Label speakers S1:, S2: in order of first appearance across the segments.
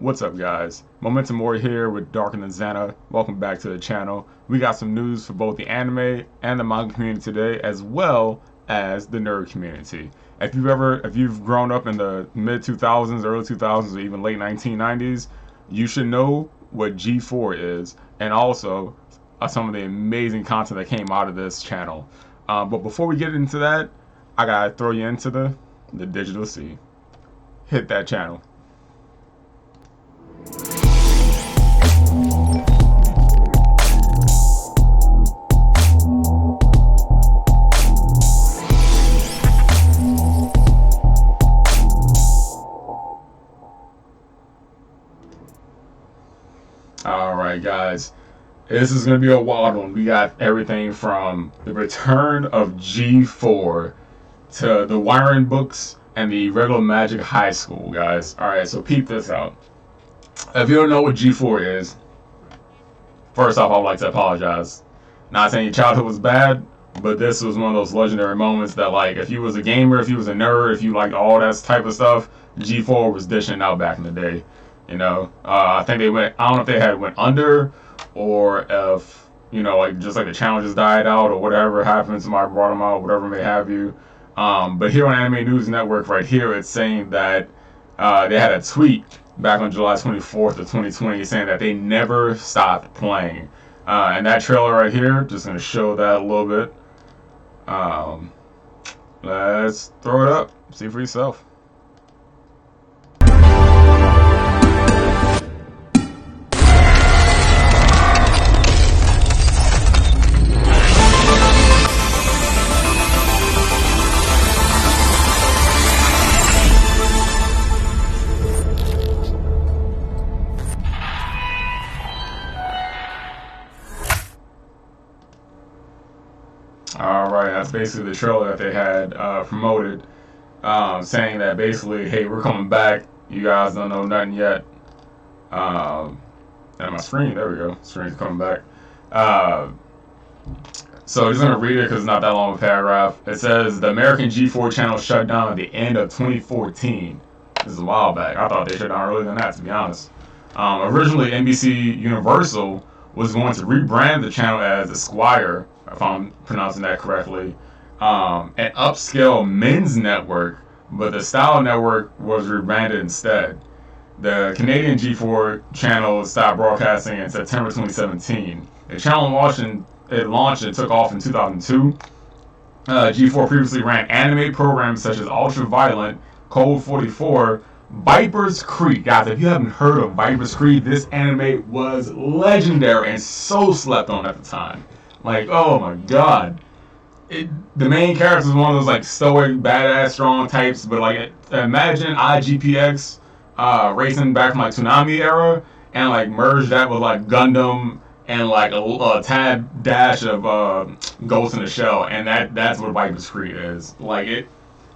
S1: What's up, guys? Momentum More here with Darker Than Xana. Welcome back to the channel. We got some news for both the anime and the manga community today, as well as the nerd community. If you've grown up in the mid 2000s, early 2000s, or even late 1990s, you should know what G4 is, and also some of the amazing content that came out of this channel. But before we get into that, I gotta throw you into the digital sea. Hit that channel. Alright, guys, this is going to be a wild one. We got everything from the return of G4 to the Weirn books and the Irregular Magic High School, guys. Alright, so peep this out. If you don't know what G4 is, first off, I would like to apologize. Not saying your childhood was bad, but this was one of those legendary moments that, like, if you was a gamer, if you was a nerd, if you liked all that type of stuff, G4 was dishing out back in the day. You know, I think they went, I don't know if they had went under, or if, you know, like, just like the challenges died out, or whatever happened, somebody brought them out, whatever may have you. But here on Anime News Network right here, it's saying that they had a tweet back on July 24th of 2020 saying that they never stopped playing. And that trailer right here, just going to show that a little bit. Let's throw it up, see for yourself. Alright, that's basically the trailer that they had promoted, saying that basically, hey, we're coming back, you guys don't know nothing yet. And my screen, there we go, screen's coming back. So I'm just going to read it because it's not that long of a paragraph. It says, the American G4 channel shut down at the end of 2014. This is a while back. I thought they shut down earlier than that, to be honest. Originally, NBC Universal was going to rebrand the channel as Esquire, if I'm pronouncing that correctly, an upscale men's network, but the Style Network was rebranded instead. The Canadian G4 channel stopped broadcasting in September 2017. The channel launched and took off in 2002. G4 previously ran anime programs such as Ultra Violent, Code 44, Viper's Creek. Guys, if you haven't heard of Viper's Creek, this anime was legendary and so slept on at the time. Like, oh my god. The main character is one of those, like, stoic, badass, strong types, but, like, imagine IGPX racing back from, like, Tsunami era, and, like, merge that with, like, Gundam and, like, a tad dash of Ghost in the Shell, and that's what Viper's Creek is. Like, if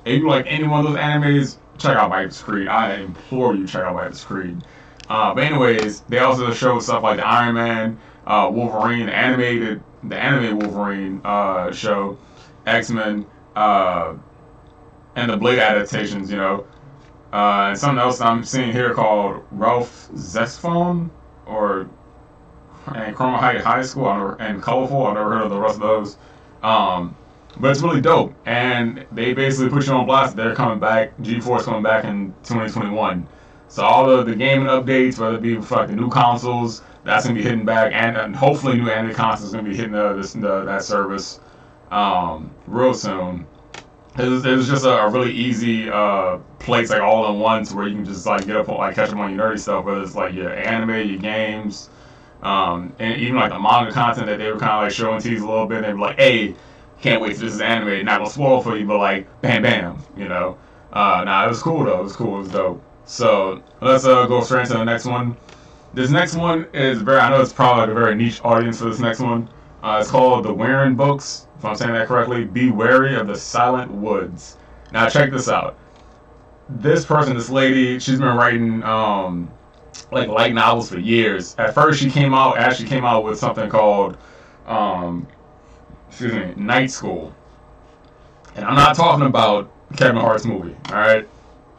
S1: you like any one of those animes, check out Viper's Creed. I implore you to check out Viper's Creed. But anyways, they also show stuff like the Iron Man, Wolverine, the anime Wolverine show, X-Men, and the Blade adaptations, you know. And something else I'm seeing here called Ralph Zexphone, and Chroma High School, and Colorful. I've never heard of the rest of those. But it's really dope, and they basically put you on blast. They're coming back. G4 is coming back in 2021. So all the gaming updates, whether it be for like the new consoles, that's gonna be hitting back, and hopefully new anime consoles gonna be hitting that service real soon. It was just a really easy place, like all in one, to where you can just like get up, like catch up on your nerdy stuff, whether it's like your anime, your games, and even like the manga content that they were kind of like showing tease a little bit. And they were like, hey, can't wait till this is animated. Not gonna spoil for you, but like, bam, bam, you know. Nah, it was cool though. It was cool. It was dope. So let's go straight into the next one. This next one is I know it's probably like a very niche audience for this next one. It's called the Weirn books, if I'm saying that correctly. Be wary of the silent woods. Now check this out. This lady, she's been writing like light novels for years. At first, she came out with something called Night School. And I'm not talking about Kevin Hart's movie, alright?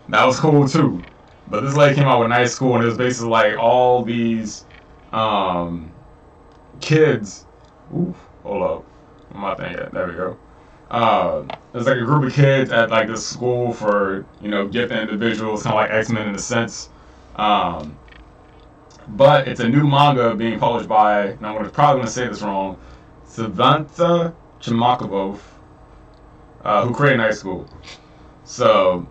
S1: That was cool too. But this lady came out with Night School, and it was basically like all these kids. Oof, hold up. Where my thing at? There we go. There's like a group of kids at like this school for, gifted individuals, kind of like X-Men in a sense. But it's a new manga being published by, and I'm probably going to say this wrong, Savantha Chimakabov, who created Night School. So,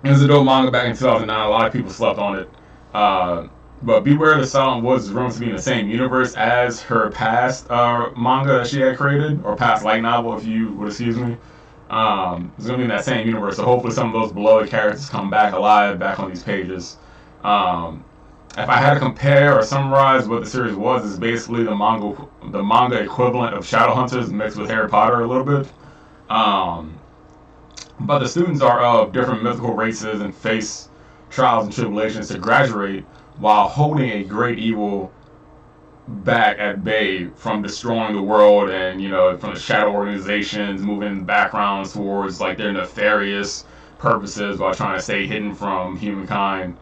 S1: it was a dope manga back in 2009. A lot of people slept on it. But Beware the Silent Woods is rumored to be in the same universe as her past manga that she had created, or past light novel, if you would excuse me. It's going to be in that same universe, so hopefully some of those beloved characters come back alive, back on these pages. If I had to compare or summarize what the series was, it's basically the manga equivalent of Shadowhunters mixed with Harry Potter a little bit. But the students are of different mythical races and face trials and tribulations to graduate while holding a great evil back at bay from destroying the world, and from the shadow organizations moving backgrounds towards like their nefarious purposes while trying to stay hidden from humankind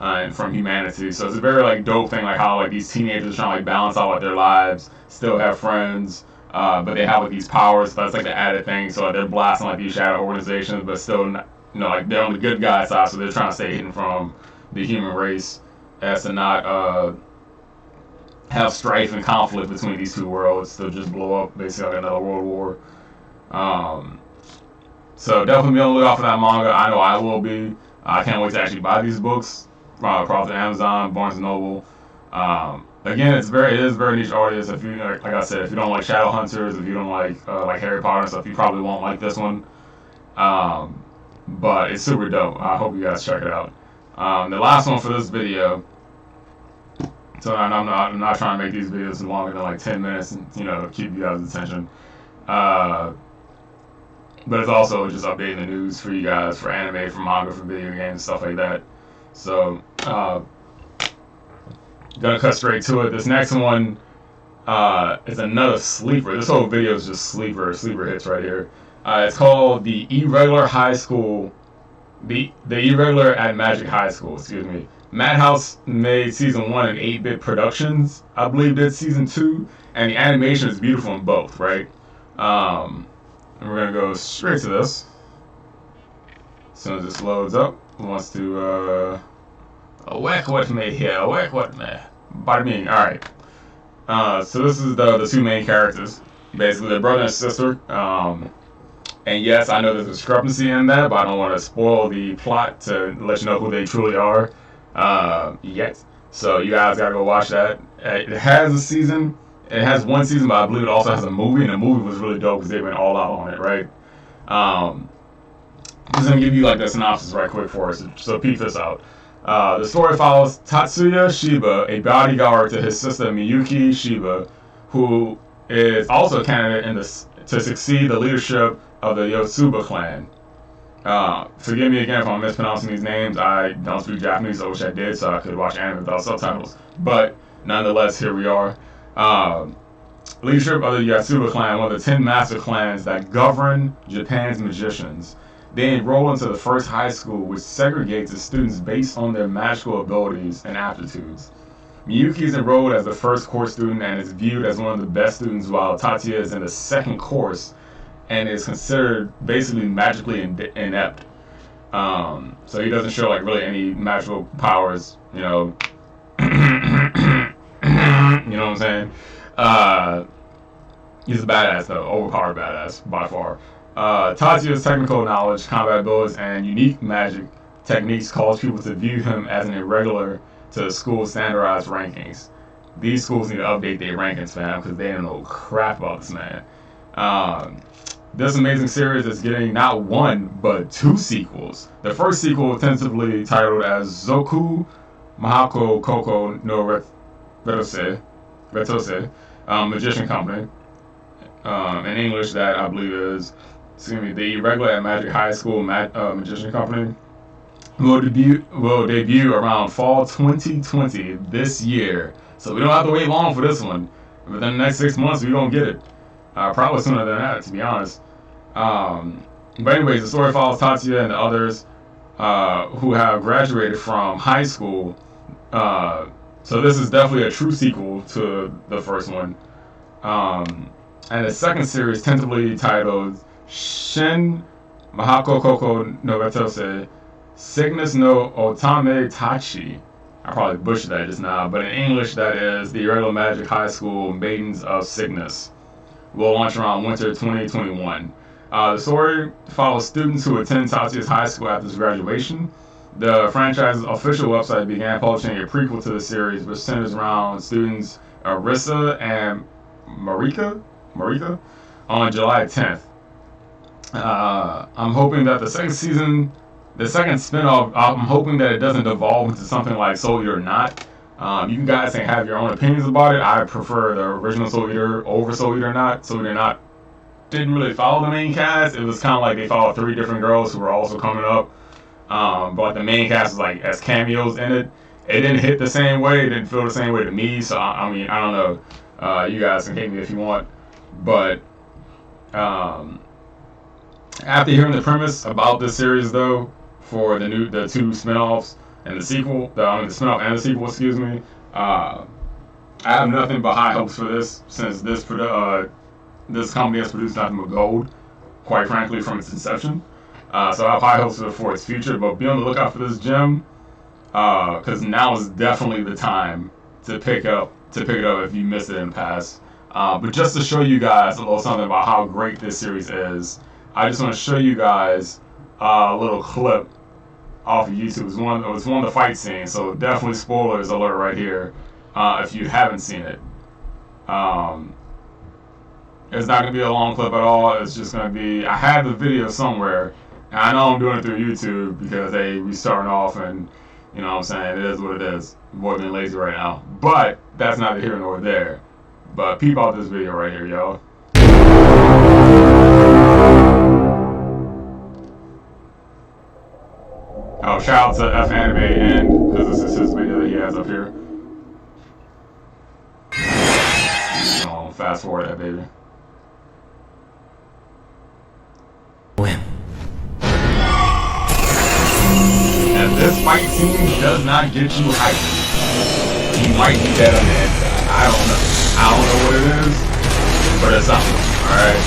S1: and from humanity. So it's a very like dope thing, like how like these teenagers trying to like balance out like their lives, still have friends, but they have like these powers. So that's like the added thing. So like, they're blasting like these shadow organizations, but still like they're on the good guy side, so they're trying to stay hidden from the human race as to not have strife and conflict between these two worlds to just blow up basically like another world war. So definitely be on the lookout for that manga. I know I will be. I can't wait to actually buy these books. Probably Amazon, Barnes & Noble. Again, it is very niche audience. If you like I said, if you don't like Shadowhunters, if you don't like Harry Potter and stuff, you probably won't like this one. But it's super dope. I hope you guys check it out. The last one for this video. So I'm not trying to make these videos longer than like 10 minutes and keep you guys' attention. But it's also just updating the news for you guys, for anime, for manga, for video games, stuff like that. So gonna cut straight to it. This next one is another sleeper. This whole video is just sleeper hits right here. It's called the Irregular High School. The Irregular at Magic High School, excuse me. Madhouse made season 1 in 8-bit productions. I believe did season 2, and the animation is beautiful in both, right? And we're gonna go straight to this. As soon as this loads up, it wants to whack what me here, whack what me. Bada bing. All right. So this is the two main characters, basically their brother and sister. And yes, I know there's a discrepancy in that, but I don't want to spoil the plot to let you know who they truly are yet. So you guys gotta go watch that. It has a season. It has one season, but I believe it also has a movie, and the movie was really dope because they went all out on it, right? I'm just gonna give you like the synopsis right quick for us, so peep this out. The story follows Tatsuya Shiba, a bodyguard to his sister Miyuki Shiba, who is also a candidate to succeed the leadership of the Yotsuba clan. Forgive me again if I'm mispronouncing these names. I don't speak Japanese. I wish I did, so I could watch anime without subtitles. But nonetheless, here we are. Leadership of the Yotsuba clan, one of the 10 master clans that govern Japan's magicians. They enroll into the first high school, which segregates its students based on their magical abilities and aptitudes. Miyuki is enrolled as the first course student and is viewed as one of the best students, while Tatsuya is in the second course and is considered basically magically inept. So he doesn't show like really any magical powers, you know. You know what I'm saying? He's a badass though, overpowered badass by far. Tatsuya's technical knowledge, combat abilities, and unique magic techniques cause people to view him as an irregular to the school's standardized rankings. These schools need to update their rankings, fam, because they don't know crap about this man. This amazing series is getting not one, but 2 sequels. The first sequel, tentatively titled as Zoku Mahako Koko no Retose, Magician Company. In English, that I believe is, the Irregular at Magic High School Magician Company, will debut around fall 2020 this year. So we don't have to wait long for this one. Within the next 6 months, we're going to get it. Probably sooner than that, to be honest. But anyways, the story follows Tatsuya and the others who have graduated from high school. So this is definitely a true sequel to the first one. And the second series, tentatively titled Shin Mahakokoko no Gatose, Sickness no Otame Tachi. I probably butchered that just now, but in English that is the Irregular Magic High School Maidens of Sickness. Will launch around winter 2021. The story follows students who attend Tachi's high school after his graduation. The franchise's official website began publishing a prequel to the series, which centers around students Arisa and Marika on July 10th. I'm hoping that the second spinoff, I'm hoping that it doesn't devolve into something like Soul Eater or Not. You guys can have your own opinions about it. I prefer the original Soul Eater over Soul Eater or Not. Soul Eater or Not didn't really follow the main cast. It was kind of like they followed 3 different girls who were also coming up. But the main cast was like as cameos in it. It didn't hit the same way. It didn't feel the same way to me. So I mean, I don't know. You guys can hate me if you want. But after hearing the premise about this series, though, for the 2 spinoffs and the sequel, the spinoff and the sequel, excuse me, I have nothing but high hopes for this, since this company has produced nothing but gold, quite frankly, from its inception. So I have high hopes for its future, but be on the lookout for this gem, because now is definitely the time to pick it up if you missed it in the past. But just to show you guys a little something about how great this series is, I just want to show you guys a little clip off of YouTube. It was one of the fight scenes, so definitely spoilers alert right here if you haven't seen it. It's not going to be a long clip at all. It's just going to be, I had the video somewhere, and I know I'm doing it through YouTube because we starting off, and you know what I'm saying, it is what it is. Boy being lazy right now. But that's neither here nor there. But peep out this video right here, y'all. Oh, shout out to F Anime and because this is his video that he has up here. Oh, fast forward that baby. And this fight scene does not get you hyped. You might be dead on the inside. I don't know what it is, but it's something. Alright.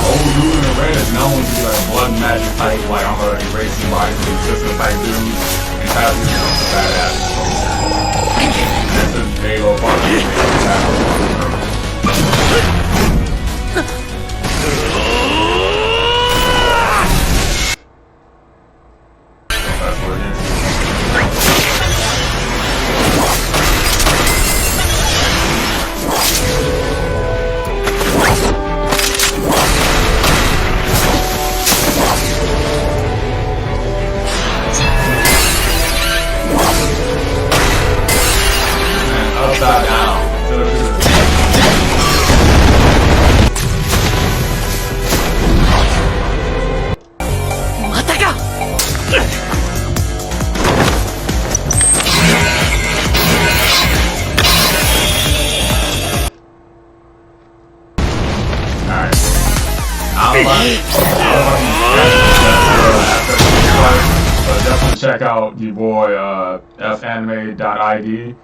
S1: Old dude in the red is known to be like a blood magic type, like I'm gonna erase your body from existence type dude, and Tyler is a badass. That's a Halo part of the that's what it is. Upside down. Definitely check out your boy fanime.id.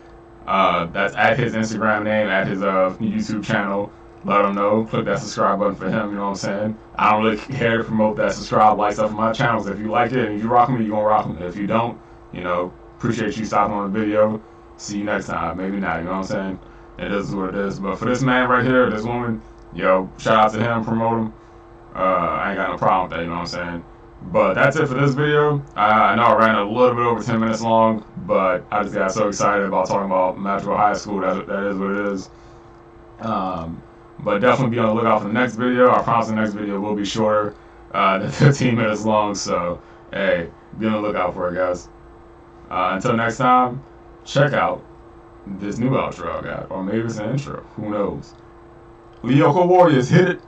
S1: That's at his Instagram name, at his YouTube channel. Let him know. Click that subscribe button for him. You know what I'm saying? I don't really care to promote that subscribe, like stuff on my channels. If you like it and you rock me, you gonna rock me. If you don't, you know, appreciate you stopping on the video. See you next time. Maybe not. You know what I'm saying? It is what it is. But for this man right here, this woman, yo, shout out to him, promote him. I ain't got no problem with that. You know what I'm saying? But that's it for this video. I know I ran a little bit over 10 minutes long, but I just got so excited about talking about Magical High School. That is what it is. But definitely be on the lookout for the next video. I promise the next video will be shorter than 15 minutes long. So, hey, be on the lookout for it, guys. Until next time, check out this new outro I got. Or maybe it's an intro. Who knows? Lyoko Warriors, hit it!